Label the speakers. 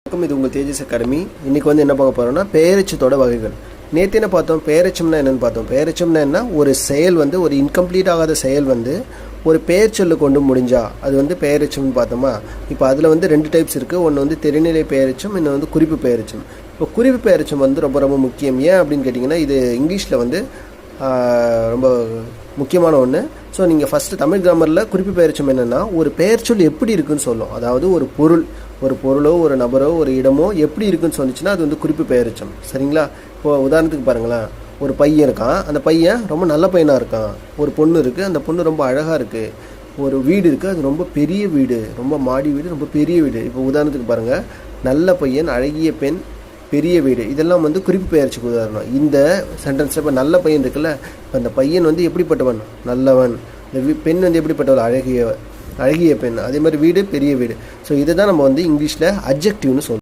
Speaker 1: இது உங்கள் தேஜஸ் அகாடமி. இன்றைக்கி வந்து என்ன பார்க்க போகிறோம்னா பெயரெச்சத்தோட வகைகள். நேற்று என்ன பார்த்தோம், பெயரெச்சம்னா என்னென்னு பார்த்தோம். பெயரெச்சம்னா என்ன, ஒரு செயல் வந்து ஒரு இன்கம்ப்ளீட் ஆகாத செயல் வந்து ஒரு பெயர் சொல்லு கொண்டு முடிஞ்சா அது வந்து பெயரெச்சம்னு பார்த்தோமா. இப்போ அதில் வந்து 2 டைப்ஸ் இருக்குது. ஒன்று வந்து தெரிநிலை பெயரெச்சம், இன்னும் வந்து குறிப்பு பெயரெச்சம். இப்போ குறிப்பு பெயரெச்சம் வந்து ரொம்ப ரொம்ப முக்கியம். ஏன் அப்படின்னு கேட்டிங்கன்னா, இது இங்கிலீஷில் வந்து ரொம்ப முக்கியமான ஒன்று. ஸோ நீங்கள் ஃபஸ்ட்டு தமிழ் கிராமரில் குறிப்பு பெயரெச்சம் என்னென்னா, ஒரு பெயர்ச்சொல் எப்படி இருக்குன்னு சொல்லும். அதாவது ஒரு பொருளோ ஒரு நபரோ ஒரு இடமோ எப்படி இருக்குன்னு சொன்னிச்சுன்னா அது வந்து குறிப்பு பெயரெச்சம். சரிங்களா? இப்போது உதாரணத்துக்கு பாருங்களேன், ஒரு பையன் இருக்கான், அந்த பையன் ரொம்ப நல்ல பையனாக இருக்கான். ஒரு பொண்ணு இருக்குது, அந்த பொண்ணு ரொம்ப அழகாக இருக்குது. ஒரு வீடு இருக்குது, அது ரொம்ப பெரிய வீடு, ரொம்ப மாடி வீடு, ரொம்ப பெரிய வீடு. இப்போ உதாரணத்துக்கு பாருங்கள், நல்ல பையன், அழகிய பெண், பெரிய வீடு, இதெல்லாம் வந்து குறிப்பு பெயர்ச்சிக்கு உதாரணம். இந்த சென்டென்ஸில் இப்போ நல்ல பையன் இருக்குல்ல, இப்போ அந்த பையன் வந்து எப்படிப்பட்டவன், நல்லவன். இந்த பெண் வந்து எப்படிப்பட்டவள், அழகிய பெண். அதே மாதிரி வீடு, பெரிய வீடு. ஸோ இதை தான் நம்ம வந்து இங்கிலீஷில் அட்ஜெக்டிவ்னு சொல்லுவோம்.